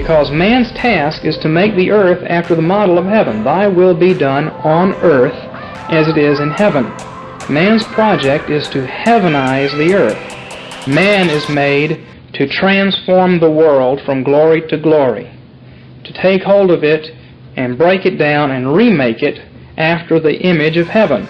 because man's task is to make the earth after the model of heaven. Thy will be done on earth as it is in heaven. Man's project is to heavenize the earth. Man is made to transform the world from glory to glory, to take hold of it and break it down and remake it after the image of heaven.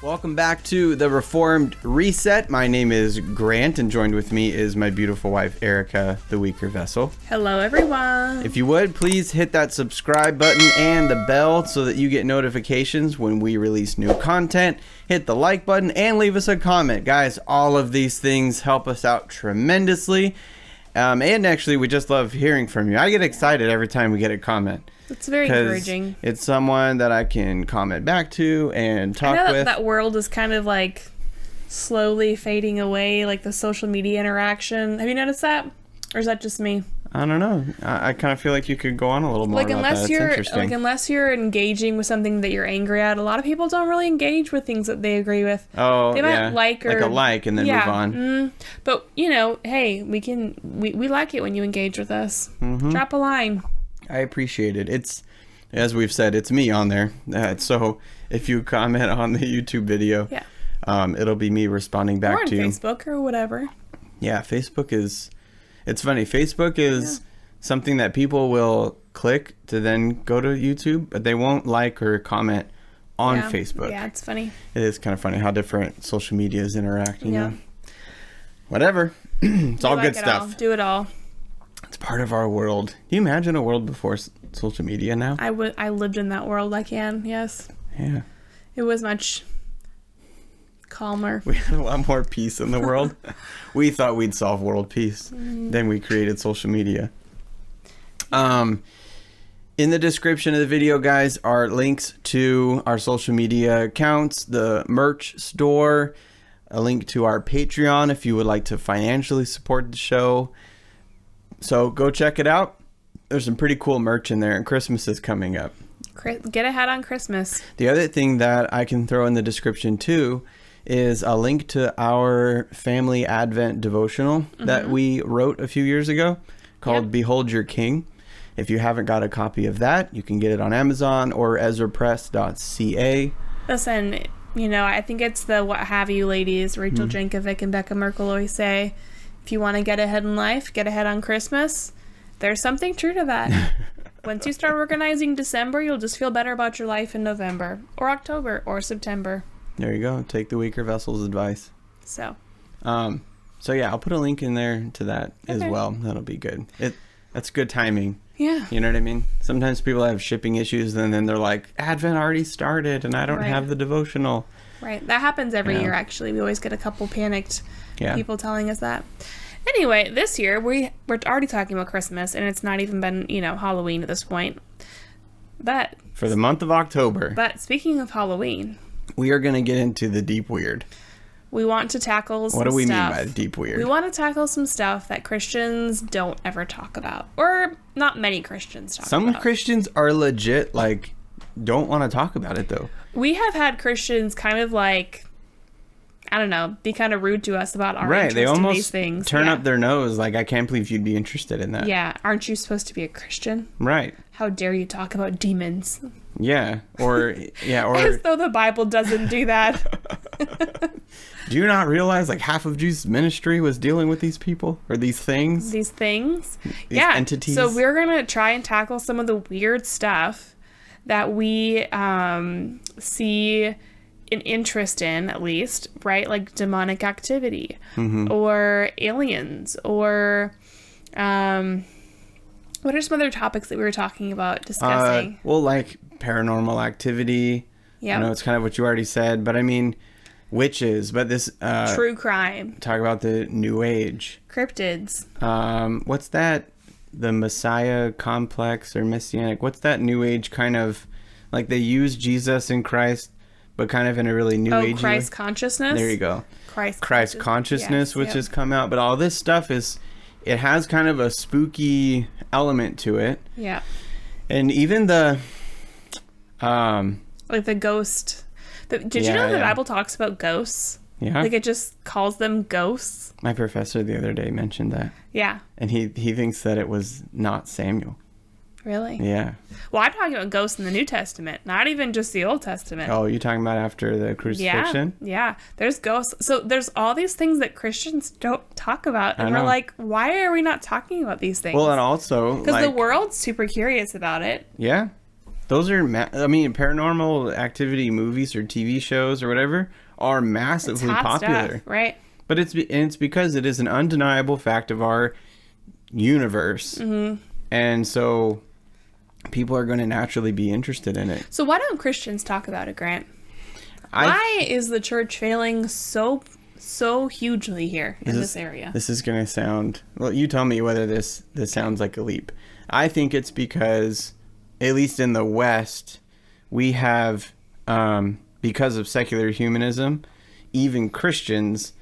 Welcome back to the Reformed Reset. My name is Grant, and joined with me is my beautiful wife, Ericha, the weaker vessel. Hello, everyone. If you would, please hit that subscribe button and the bell so that you get notifications when we release new content. Hit the like button and leave us a comment. Guys, all of these things help us out tremendously. And actually, we just love hearing from you. I get excited every time we get a comment. It's very encouraging. It's someone that I can comment back to and talk I know with. that world is kind of like slowly fading away, like the social media interaction. Have you noticed that? Or is that just me? I don't know. I kind of feel like you could go on a little more like about unless that. you're It's interesting. unless you're engaging with something that you're angry at, a lot of people don't really engage with things that they agree with. Oh, they might yeah. like But you know, hey, we like it when you engage with us. Mm-hmm. Drop a line. I appreciate it. It's, as we've said, it's me on there. So if you comment on the YouTube video, it'll be me responding back or to you. Or on Facebook or whatever. Yeah, Facebook is... It's funny. Facebook is something that people will click to then go to YouTube, but they won't like or comment on Facebook. Yeah, it's funny. It is kind of funny how different social medias interact. You know? Whatever. It's all good stuff. Do it all. It's part of our world. Can you imagine a world before social media now? I lived in that world. I can, yes. Yeah. It was much calmer. We had a lot more peace in the world. We thought we'd solve world peace. Then we created social media. In the description of the video, guys, are links to our social media accounts, the merch store, a link to our Patreon if you would like to financially support the show. So go check it out. There's some pretty cool merch in there, and Christmas is coming up. Get ahead on Christmas. The other thing that I can throw in the description too is a link to our family Advent devotional that we wrote a few years ago called Behold Your King. If you haven't got a copy of that, you can get it on Amazon or EzraPress.ca. Listen, you know, I think it's the what have you ladies, Rachel Jankovic and Becca Merkel always say, if you want to get ahead in life, get ahead on Christmas. There's something true to that. Once you start organizing December, you'll just feel better about your life in November or October or September. There you go. Take the weaker vessel's advice. So yeah, I'll put a link in there to that as well. That'll be good. That's good timing. Yeah. You know what I mean? Sometimes people have shipping issues and then they're like, Advent already started and I don't have the devotional. Right. That happens every year, actually. We always get a couple panicked people telling us that. Anyway, this year we're already talking about Christmas, and it's not even been, Halloween at this point. But for the month of October. But speaking of Halloween, we are going to get into the deep weird. We want to tackle some stuff. What do we mean by deep weird? We want to tackle some stuff that Christians don't ever talk about, or not many Christians talk about. Some Christians are legit don't want to talk about it though. We have had Christians kind of I don't know, be kind of rude to us about our interest they almost in these things. Turn up their nose I can't believe you'd be interested in that. Yeah, aren't you supposed to be a Christian? Right. How dare you talk about demons? Yeah, or as though the Bible doesn't do that. Do you not realize half of Jesus' ministry was dealing with these people or these things? These entities. So we're going to try and tackle some of the weird stuff that we see an interest in, at least, right? Like demonic activity or aliens or what are some other topics that we were talking about discussing? Paranormal activity. Yeah. I know it's kind of what you already said, but I mean witches, but this true crime. Talk about the New Age. Cryptids. What's that? The Messiah complex or Messianic. What's that New Age kind of they use Jesus and Christ, but kind of in a really New Age. Christ consciousness. There you go. Christ consciousness, which has come out, but all this stuff it has kind of a spooky element to it. Yeah. And even the the ghost. Did you know the Bible talks about ghosts? Yeah. Like, it just calls them ghosts. My professor the other day mentioned that. Yeah. And he thinks that it was not Samuel. Really? Yeah. Well, I'm talking about ghosts in the New Testament, not even just the Old Testament. Oh, you talking about after the crucifixion? Yeah. There's ghosts. So there's all these things that Christians don't talk about. And I we're know. like, why are we not talking about these things? Well, and also, because like, the world's super curious about it. yeah, those are, paranormal activity movies or TV shows or whatever are massively Hot popular. stuff, right? But it's because it is an undeniable fact of our universe. Mm-hmm. And so people are going to naturally be interested in it. So why don't Christians talk about it, Grant? Why is the church failing so hugely here in this area? This is going to sound... Well, you tell me whether this sounds like a leap. I think it's because, at least in the West, we have, because of secular humanism, even Christians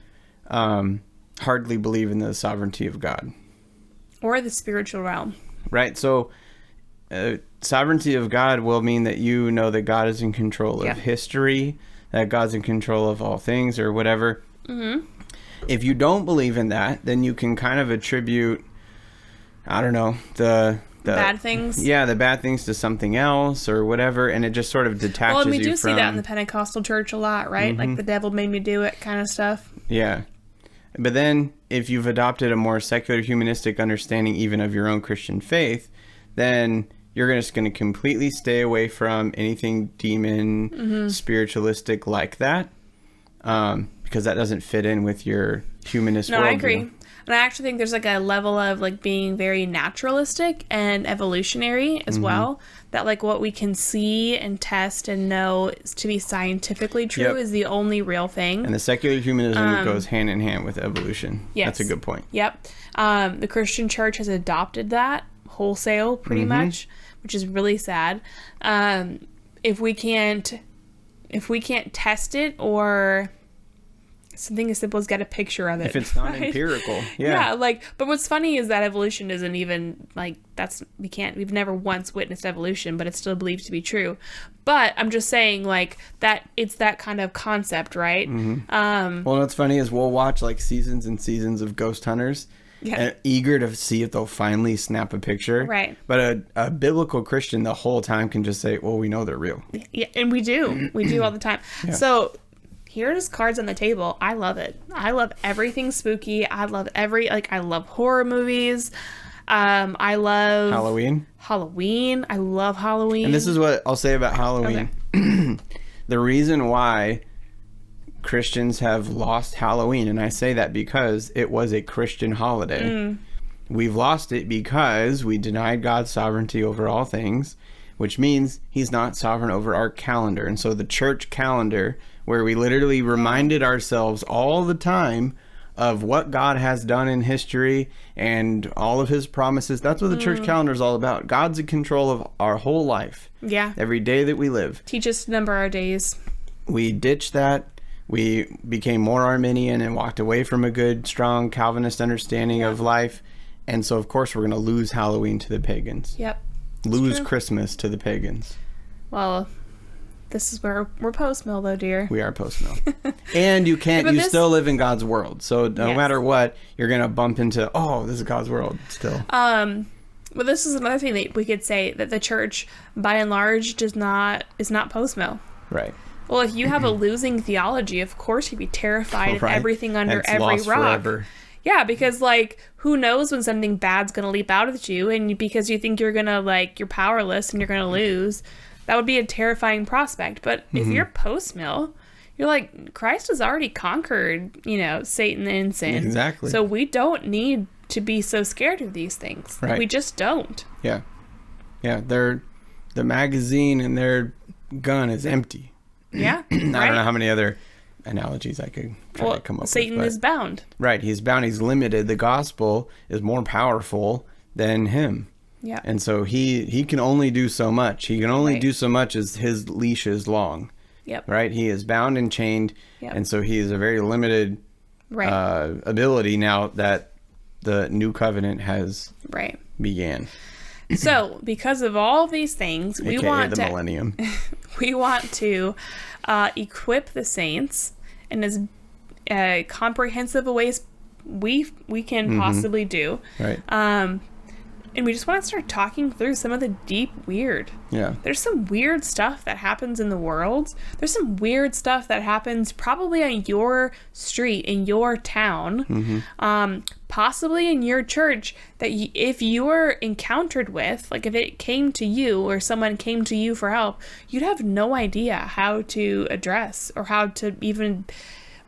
hardly believe in the sovereignty of God. Or the spiritual realm. Right? So, sovereignty of God will mean that you know that God is in control of history, that God's in control of all things or whatever. Mm-hmm. If you don't believe in that, then you can kind of attribute, I don't know, the bad things. Yeah, the bad things to something else or whatever, and it just sort of detaches you from... Well, and we do see that in the Pentecostal church a lot, right? Like the devil made me do it kind of stuff. Yeah. But then if you've adopted a more secular humanistic understanding even of your own Christian faith, then you're just going to completely stay away from anything demon, spiritualistic like that, because that doesn't fit in with your humanist worldview. No, I agree. And I actually think there's like a level of like being very naturalistic and evolutionary as well. That like what we can see and test and know to be scientifically true is the only real thing. And the secular humanism goes hand in hand with evolution. Yes. That's a good point. Yep. The Christian church has adopted that wholesale pretty much, which is really sad. If we can't test it, or something as simple as get a picture of it. If it's not empirical. Yeah. But what's funny is that evolution isn't even we've never once witnessed evolution, but it's still believed to be true. But I'm just saying like that it's that kind of concept, right? Well, what's funny is we'll watch like seasons and seasons of ghost hunters, and eager to see if they'll finally snap a picture. Right. But a biblical Christian the whole time can just say, well, we know they're real. Yeah, and we do. We do all the time. Yeah. So here's cards on the table. I love it. I love everything spooky. I love I love horror movies. I love Halloween. I love Halloween. And this is what I'll say about Halloween. Okay. The reason why Christians have lost Halloween, and I say that because it was a Christian holiday. We've lost it because we denied God's sovereignty over all things, which means he's not sovereign over our calendar. And so the church calendar, where we literally reminded ourselves all the time of what God has done in history and all of his promises, that's what the church calendar is all about. God's in control of our whole life. Yeah. Every day that we live. Teach us to number our days. We ditched that. We became more Arminian and walked away from a good, strong Calvinist understanding of life. And so, of course, we're going to lose Halloween to the pagans. Yep. Lose Christmas to the pagans. Well, this is where we're post-mill, though, dear. We are post-mill. And you can't, still live in God's world. So no matter what, you're going to bump into, this is God's world still. Well, this is another thing that we could say, that the church, by and large, is not post-mill. Right. Well, if you have a losing theology, of course you'd be terrified of everything under every rock. Forever. Yeah, because, who knows when something bad's going to leap out at you, and because you think you're going to, you're powerless and you're going to lose, that would be a terrifying prospect. But if you're post-mill, you're like, Christ has already conquered, Satan and sin. Exactly. So we don't need to be so scared of these things. Right. We just don't. Yeah. Yeah, the magazine and their gun is empty. Yeah. I don't know how many other analogies I could try to come up Satan with. is bound. Right. He's bound. He's limited. The gospel is more powerful than him. Yeah. And so he can only do so much. He can only do so much as his leash is long. Yep. Right. He is bound and chained. Yep. And so he is a very limited ability now that the new covenant has began. So, because of all these things, we want the millennium. We want to equip the saints, and comprehensive a ways we can possibly do. Right. And we just want to start talking through some of the deep weird. Yeah. There's some weird stuff that happens in the world. There's some weird stuff that happens probably on your street, in your town, possibly in your church, that if you were encountered with, like if it came to you or someone came to you for help, you'd have no idea how to address or how to even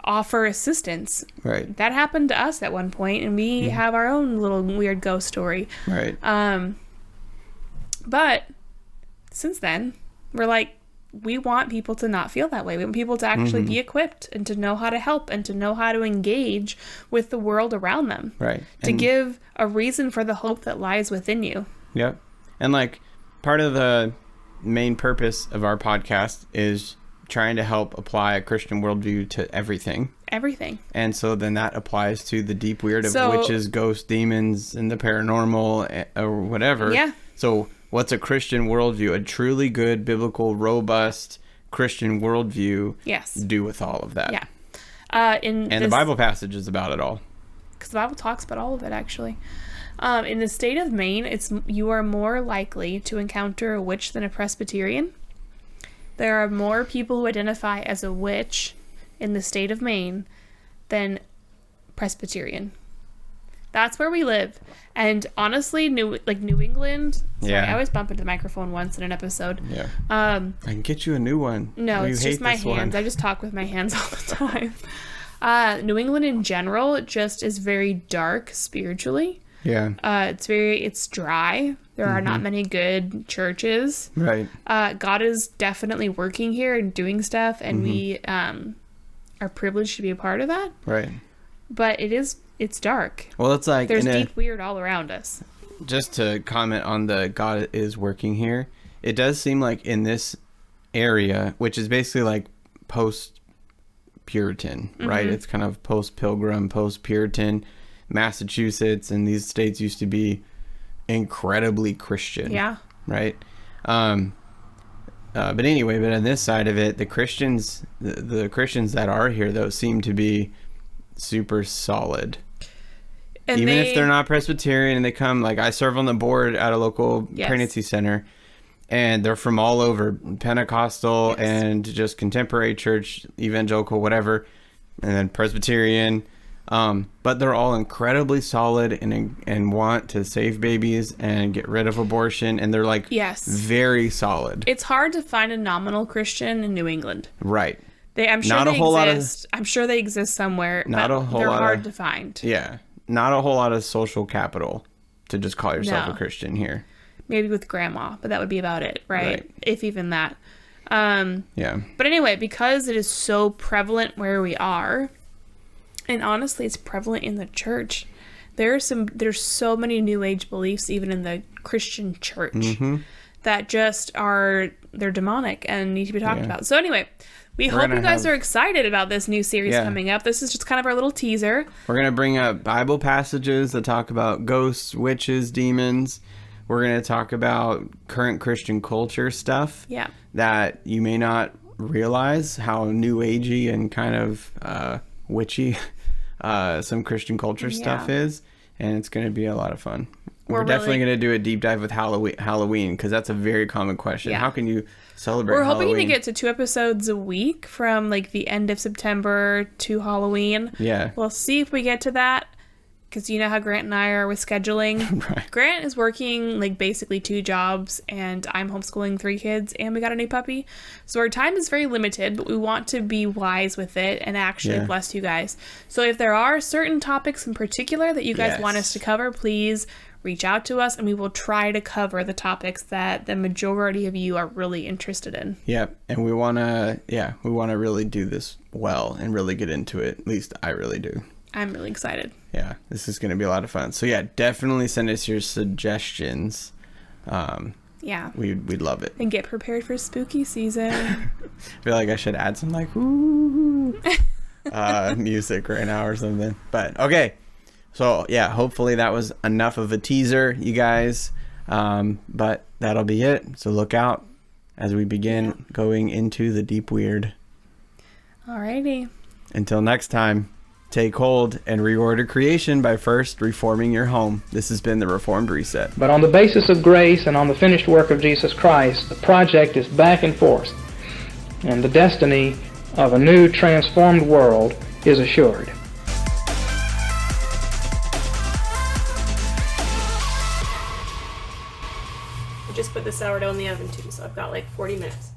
offer assistance. Right. That happened to us at one point, and we have our own little weird ghost story. Right. But since then, we're like, we want people to not feel that way. We want people to actually be equipped and to know how to help and to know how to engage with the world around them. Right. To give a reason for the hope that lies within you. Yep. And like part of the main purpose of our podcast is trying to help apply a Christian worldview to everything. Everything. And so then that applies to the deep weird of witches, ghosts, demons, and the paranormal or whatever. Yeah. So what's a Christian worldview? A truly good, biblical, robust Christian worldview do with all of that. Yeah. And the Bible passage is about it all. Because the Bible talks about all of it, actually. In the state of Maine, you are more likely to encounter a witch than a Presbyterian. There are more people who identify as a witch in the state of Maine than Presbyterian. That's where we live. And honestly, New England. Sorry, I always bump into the microphone once in an episode. Yeah. I can get you a new one. No, it's just my hands. I just talk with my hands all the time. New England in general just is very dark spiritually. Yeah. It's dry. There are not many good churches. Right. God is definitely working here and doing stuff, and we are privileged to be a part of that. Right. But it's dark. Well, it's like there's deep weird all around us. Just to comment on the God is working here, it does seem like in this area, which is basically like post-Puritan, right? It's kind of post-Pilgrim, post-Puritan. Massachusetts and these states used to be incredibly Christian. Yeah. Right. But anyway, but on this side of it, the Christians that are here though seem to be super solid. And even if they're not Presbyterian and they come, like I serve on the board at a local pregnancy center, and they're from all over, Pentecostal and just contemporary church, evangelical, whatever, and then Presbyterian. But they're all incredibly solid and want to save babies and get rid of abortion, and they're like very solid. It's hard to find a nominal Christian in New England. Right. I'm sure they exist somewhere, but they're hard to find. Yeah. Not a whole lot of social capital to just call yourself a Christian here. Maybe with grandma, but that would be about it, right? If even that. Yeah. But anyway, because it is so prevalent where we are, and honestly, it's prevalent in the church. There's so many New Age beliefs, even in the Christian church, that they're demonic and need to be talked about. So anyway, we hope you guys are excited about this new series coming up. This is just kind of our little teaser. We're going to bring up Bible passages that talk about ghosts, witches, demons. We're going to talk about current Christian culture stuff that you may not realize how New Agey and kind of witchy some Christian culture stuff is, and it's going to be a lot of fun. We're definitely going to do a deep dive with Halloween because that's a very common question. How can you celebrate Halloween? We're hoping to get to 2 episodes a week from like the end of September to Halloween. Yeah. We'll see if we get to that, because you know how Grant and I are with scheduling. Right. Grant is working like basically 2 jobs, and I'm homeschooling 3 kids, and we got a new puppy. So our time is very limited, but we want to be wise with it and actually bless you guys. So if there are certain topics in particular that you guys want us to cover, please reach out to us, and we will try to cover the topics that the majority of you are really interested in. Yep. And we want to really do this well and really get into it. At least I really do. I'm really excited. Yeah, this is going to be a lot of fun. So yeah, definitely send us your suggestions. We'd love it. And get prepared for spooky season. I feel like I should add some like music right now or something. But okay. So yeah, hopefully that was enough of a teaser, you guys. But that'll be it. So look out as we begin going into the deep weird. Alrighty. Until next time, take hold and reorder creation by first reforming your home. This has been the Reformed Reset. But on the basis of grace and on the finished work of Jesus Christ, the project is back in force, and the destiny of a new transformed world is assured. I just put the sourdough in the oven too, so I've got like 40 minutes.